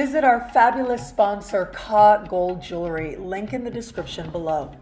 Visit our fabulous sponsor, Ka Gold Jewelry, link in the description below.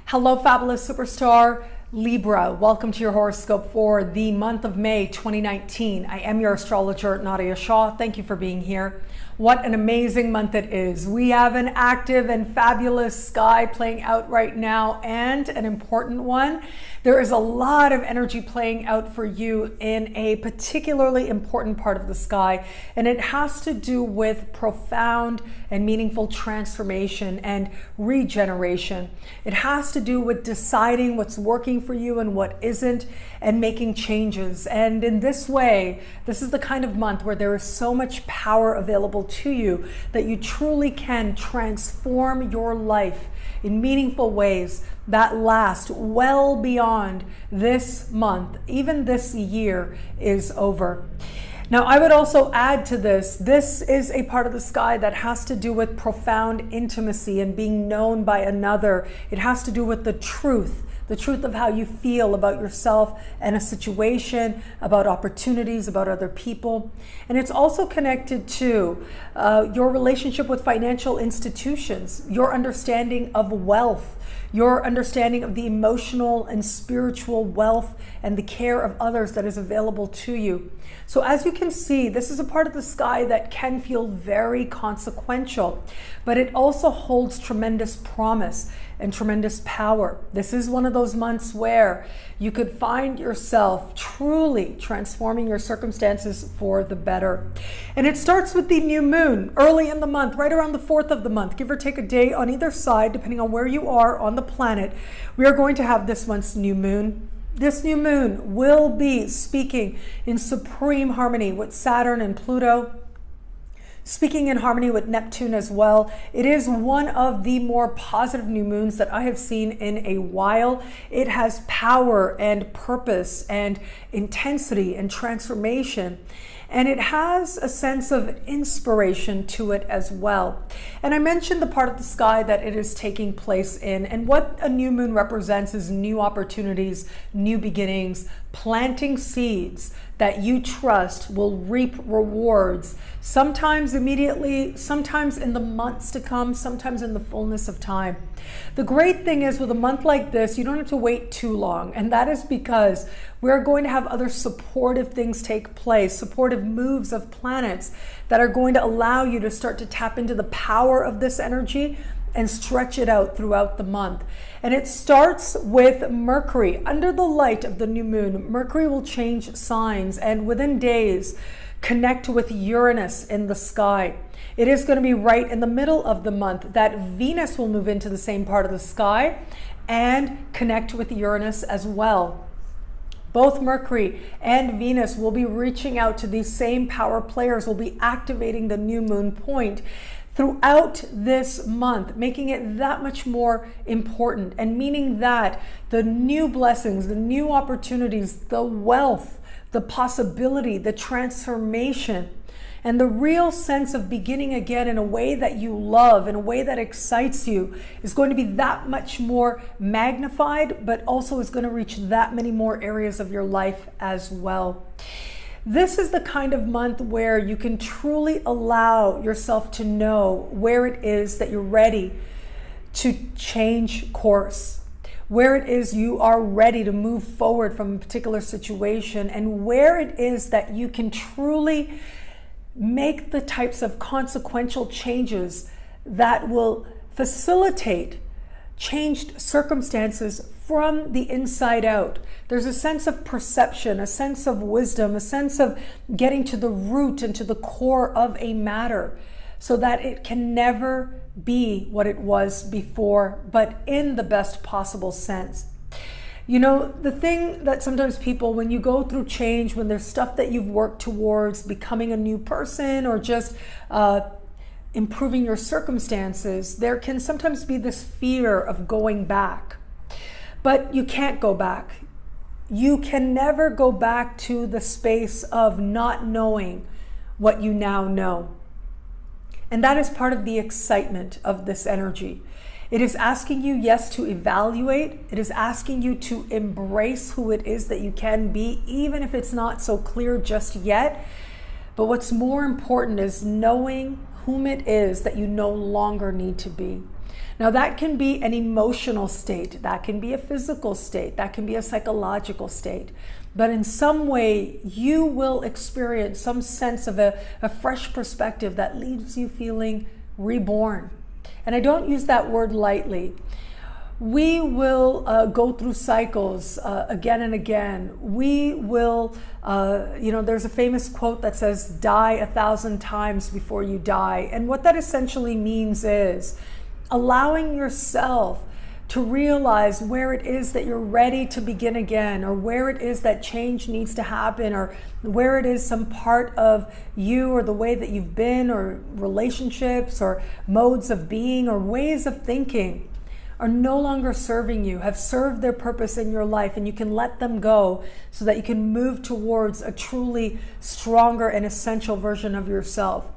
Hello, fabulous superstar Libra. Welcome to your horoscope for the month of May 2019. I am your astrologer, Nadiya Shah. Thank you for being here. What an amazing month it is. We have an active and fabulous sky playing out right now, and an important one. There is a lot of energy playing out for you in a particularly important part of the sky, and it has to do with profound and meaningful transformation and regeneration. It has to do with deciding what's working for you and what isn't, and making changes. And in this way, this is the kind of month where there is so much power available to you that you truly can transform your life in meaningful ways that last well beyond this month. Even this year is over. Now, I would also add to this is a part of the sky that has to do with profound intimacy and being known by another. It has to do with the truth of how you feel about yourself and a situation, about opportunities, about other people. And it's also connected to your relationship with financial institutions, your understanding of wealth, your understanding of the emotional and spiritual wealth and the care of others that is available to you. So as you can see, this is a part of the sky that can feel very consequential, but it also holds tremendous promise and tremendous power. This is one of those months where you could find yourself truly transforming your circumstances for the better. And it starts with the new moon early in the month, right around the 4th of the month, give or take a day on either side, depending on where you are on the planet. We are going to have this month's new moon. This new moon will be speaking in supreme harmony with Saturn and Pluto, speaking in harmony with Neptune as well. It is one of the more positive new moons that I have seen in a while. It has power and purpose and intensity and transformation. And it has a sense of inspiration to it as well. And I mentioned the part of the sky that it is taking place in. And what a new moon represents is new opportunities, new beginnings, planting seeds that you trust will reap rewards, sometimes immediately, sometimes in the months to come, sometimes in the fullness of time. The great thing is with a month like this, you don't have to wait too long. And that is because we're going to have other supportive things take place, supportive moves of planets that are going to allow you to start to tap into the power of this energy and stretch it out throughout the month. And it starts with Mercury. Under the light of the new moon, Mercury will change signs and within days connect with Uranus in the sky. It is going to be right in the middle of the month that Venus will move into the same part of the sky and connect with Uranus as well. Both Mercury and Venus will be reaching out to these same power players, will be activating the new moon point throughout this month, making it that much more important, and meaning that the new blessings, the new opportunities, the wealth, the possibility, the transformation, and the real sense of beginning again in a way that you love, in a way that excites you, is going to be that much more magnified, but also is going to reach that many more areas of your life as well. This is the kind of month where you can truly allow yourself to know where it is that you're ready to change course, where it is you are ready to move forward from a particular situation, and where it is that you can truly make the types of consequential changes that will facilitate changed circumstances from the inside out. There's a sense of perception, a sense of wisdom, a sense of getting to the root and to the core of a matter so that it can never be what it was before, but in the best possible sense. You know, the thing that sometimes people, when you go through change, when there's stuff that you've worked towards, becoming a new person or just improving your circumstances, there can sometimes be this fear of going back. But you can't go back. You can never go back to the space of not knowing what you now know. And that is part of the excitement of this energy. It is asking you, yes, to evaluate. It is asking you to embrace who it is that you can be, even if it's not so clear just yet. But what's more important is knowing whom it is that you no longer need to be. Now, that can be an emotional state, that can be a physical state, that can be a psychological state. But in some way, you will experience some sense of a fresh perspective that leaves you feeling reborn. And I don't use that word lightly. We will go through cycles again and again. We will, there's a famous quote that says, die 1,000 times before you die. And what that essentially means is allowing yourself to realize where it is that you're ready to begin again, or where it is that change needs to happen, or where it is some part of you or the way that you've been, or relationships or modes of being or ways of thinking are no longer serving you, have served their purpose in your life, and you can let them go so that you can move towards a truly stronger and essential version of yourself.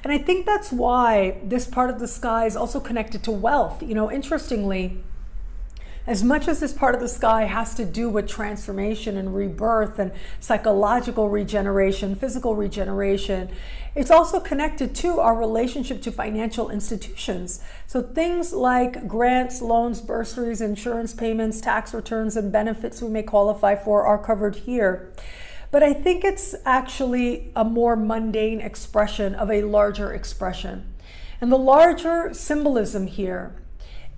And I think that's why this part of the sky is also connected to wealth. Interestingly, as much as this part of the sky has to do with transformation and rebirth and psychological regeneration, physical regeneration, it's also connected to our relationship to financial institutions. So things like grants, loans, bursaries, insurance payments, tax returns, and benefits we may qualify for are covered here. But I think it's actually a more mundane expression of a larger expression. And the larger symbolism here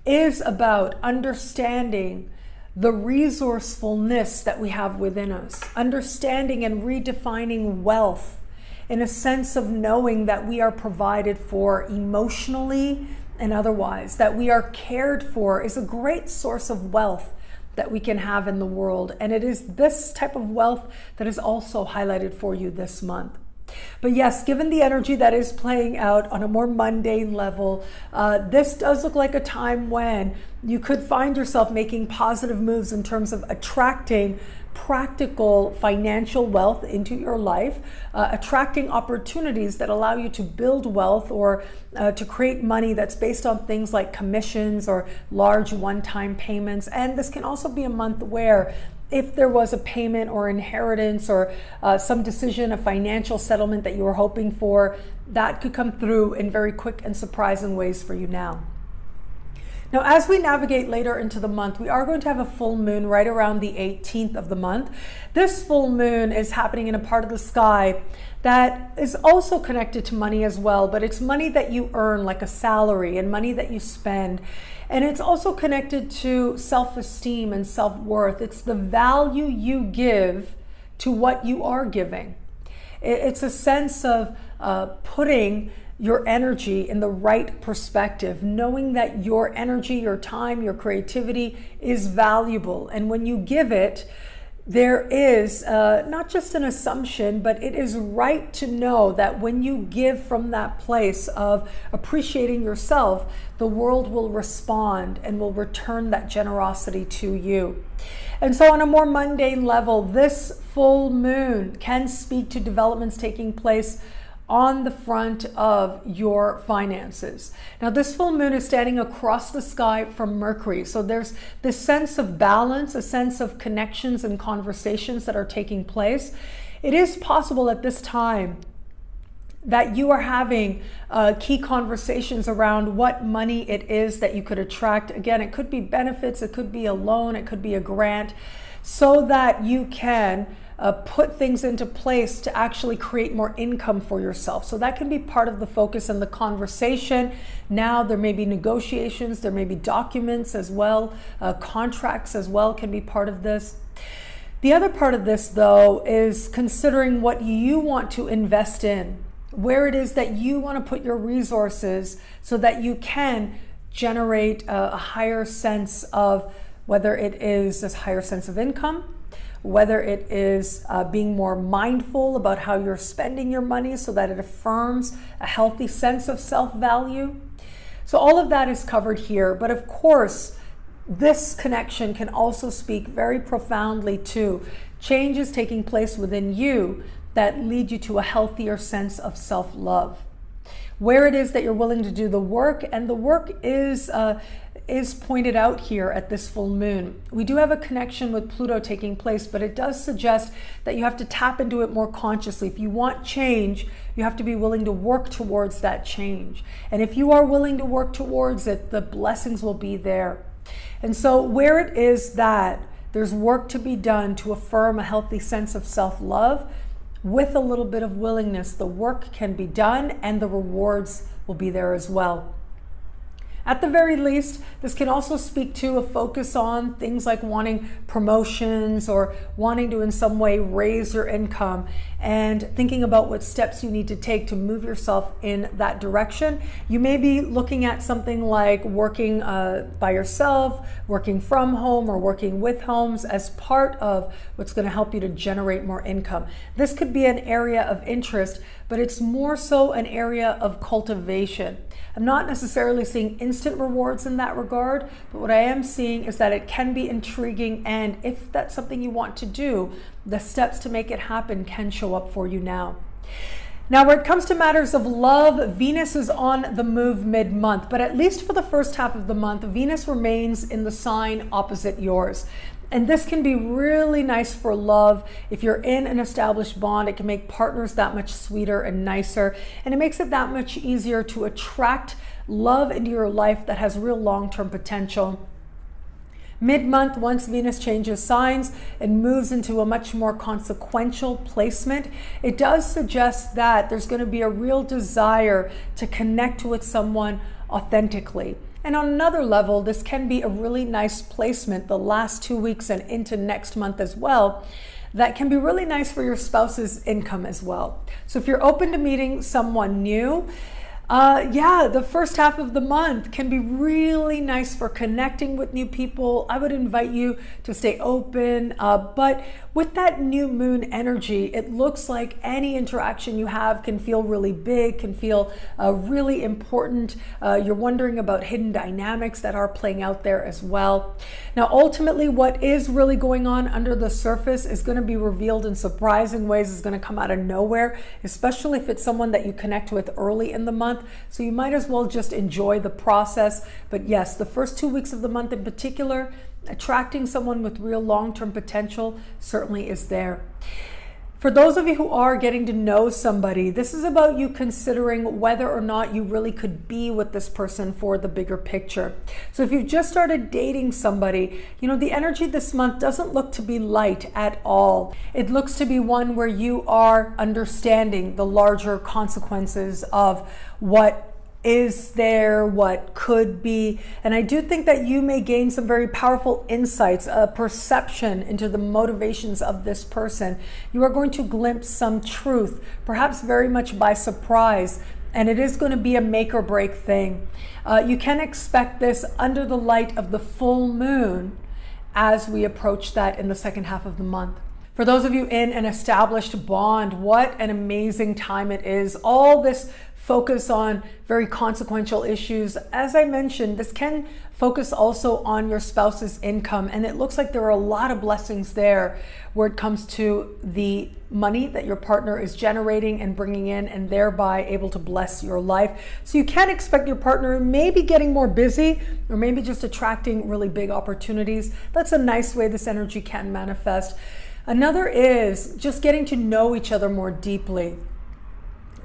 is about understanding the resourcefulness that we have within us, understanding and redefining wealth in a sense of knowing that we are provided for emotionally and otherwise, that we are cared for is a great source of wealth that we can have in the world. And it is this type of wealth that is also highlighted for you this month. But yes, given the energy that is playing out on a more mundane level, this does look like a time when you could find yourself making positive moves in terms of attracting practical financial wealth into your life, attracting opportunities that allow you to build wealth or to create money that's based on things like commissions or large one-time payments. And this can also be a month where if there was a payment or inheritance or some decision, a financial settlement that you were hoping for, that could come through in very quick and surprising ways for you now. Now, as we navigate later into the month, we are going to have a full moon right around the 18th of the month. This full moon is happening in a part of the sky that is also connected to money as well, but it's money that you earn, like a salary, and money that you spend. And it's also connected to self-esteem and self-worth. It's the value you give to what you are giving. It's a sense of putting your energy in the right perspective, knowing that your energy, your time, your creativity is valuable. And when you give it, there is not just an assumption, but it is right to know that when you give from that place of appreciating yourself, the world will respond and will return that generosity to you. And so on a more mundane level, this full moon can speak to developments taking place on the front of your finances. Now, this full moon is standing across the sky from Mercury. So there's this sense of balance, a sense of connections and conversations that are taking place. It is possible at this time that you are having key conversations around what money it is that you could attract. Again, it could be benefits, it could be a loan, it could be a grant, so that you can put things into place to actually create more income for yourself. So that can be part of the focus and the conversation. Now there may be negotiations, there may be documents as well, contracts as well can be part of this. The other part of this, though, is considering what you want to invest in, where it is that you want to put your resources so that you can generate a higher sense of, whether it is a higher sense of income, whether it is being more mindful about how you're spending your money so that it affirms a healthy sense of self-value. So all of that is covered here. But of course, this connection can also speak very profoundly to changes taking place within you that lead you to a healthier sense of self-love. Where it is that you're willing to do the work, and the work is is pointed out here at this full moon. We do have a connection with Pluto taking place, but it does suggest that you have to tap into it more consciously. If you want change, you have to be willing to work towards that change. And if you are willing to work towards it, the blessings will be there. And so where it is that there's work to be done to affirm a healthy sense of self-love, with a little bit of willingness, the work can be done and the rewards will be there as well. At the very least, this can also speak to a focus on things like wanting promotions or wanting to in some way raise your income and thinking about what steps you need to take to move yourself in that direction. You may be looking at something like working by yourself, working from home, or working with homes as part of what's going to help you to generate more income. This could be an area of interest, but it's more so an area of cultivation. I'm not necessarily seeing instant rewards in that regard, but what I am seeing is that it can be intriguing, and if that's something you want to do, the steps to make it happen can show up for you now. Now, where it comes to matters of love, Venus is on the move mid-month, but at least for the first half of the month, Venus remains in the sign opposite yours. And this can be really nice for love. If you're in an established bond, it can make partners that much sweeter and nicer. And it makes it that much easier to attract love into your life that has real long-term potential. Mid-month, once Venus changes signs and moves into a much more consequential placement, it does suggest that there's going to be a real desire to connect with someone authentically. And on another level, this can be a really nice placement the last 2 weeks and into next month as well. That can be really nice for your spouse's income as well. So if you're open to meeting someone new, the first half of the month can be really nice for connecting with new people. I would invite you to stay open, but with that new moon energy, it looks like any interaction you have can feel really big, can feel really important. You're wondering about hidden dynamics that are playing out there as well. Now, ultimately, what is really going on under the surface is going to be revealed in surprising ways. It's going to come out of nowhere, especially if it's someone that you connect with early in the month. So you might as well just enjoy the process. But yes, the first 2 weeks of the month in particular, attracting someone with real long-term potential certainly is there. For those of you who are getting to know somebody, this is about you considering whether or not you really could be with this person for the bigger picture. So if you've just started dating somebody, the energy this month doesn't look to be light at all. It looks to be one where you are understanding the larger consequences of what is there, what could be. And I do think that you may gain some very powerful insights, a perception into the motivations of this person. You are going to glimpse some truth, perhaps very much by surprise, and it is going to be a make or break thing. You can expect this under the light of the full moon as we approach that in the second half of the month. For those of you in an established bond, what an amazing time it is. All this focus on very consequential issues. As I mentioned, this can focus also on your spouse's income, and it looks like there are a lot of blessings there where it comes to the money that your partner is generating and bringing in, and thereby able to bless your life. So you can expect your partner maybe getting more busy, or maybe just attracting really big opportunities. That's a nice way this energy can manifest. Another is just getting to know each other more deeply.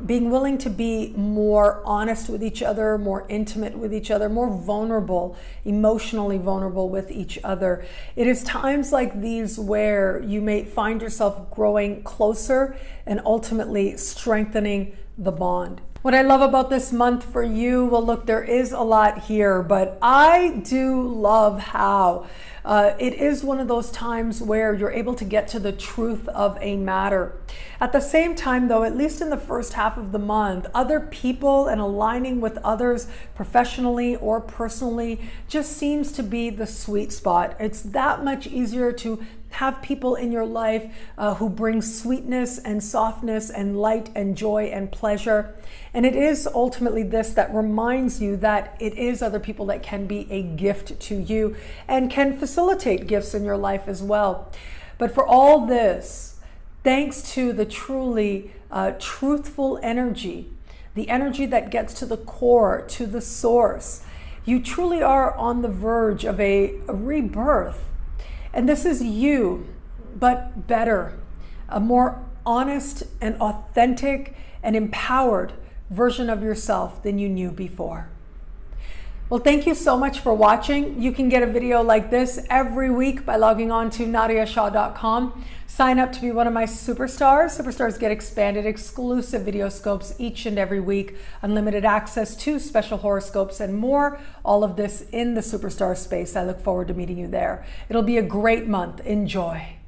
Being willing to be more honest with each other, more intimate with each other, more vulnerable, emotionally vulnerable with each other. It is times like these where you may find yourself growing closer and ultimately strengthening the bond. What I love about this month for you, well, look, there is a lot here, but I do love how it is one of those times where you're able to get to the truth of a matter. At the same time, though, at least in the first half of the month, other people and aligning with others professionally or personally just seems to be the sweet spot. It's that much easier to have people in your life who bring sweetness and softness and light and joy and pleasure. And it is ultimately this that reminds you that it is other people that can be a gift to you and can facilitate gifts in your life as well. But for all this, thanks to the truly truthful energy, the energy that gets to the core, to the source, You truly are on the verge of a rebirth. And this is you, but better, a more honest and authentic and empowered version of yourself than you knew before. Well, thank you so much for watching. You can get a video like this every week by logging on to nadiyashah.com. Sign up to be one of my superstars. Superstars get expanded exclusive videoscopes each and every week, unlimited access to special horoscopes and more. All of this in the superstar space. I look forward to meeting you there. It'll be a great month. Enjoy.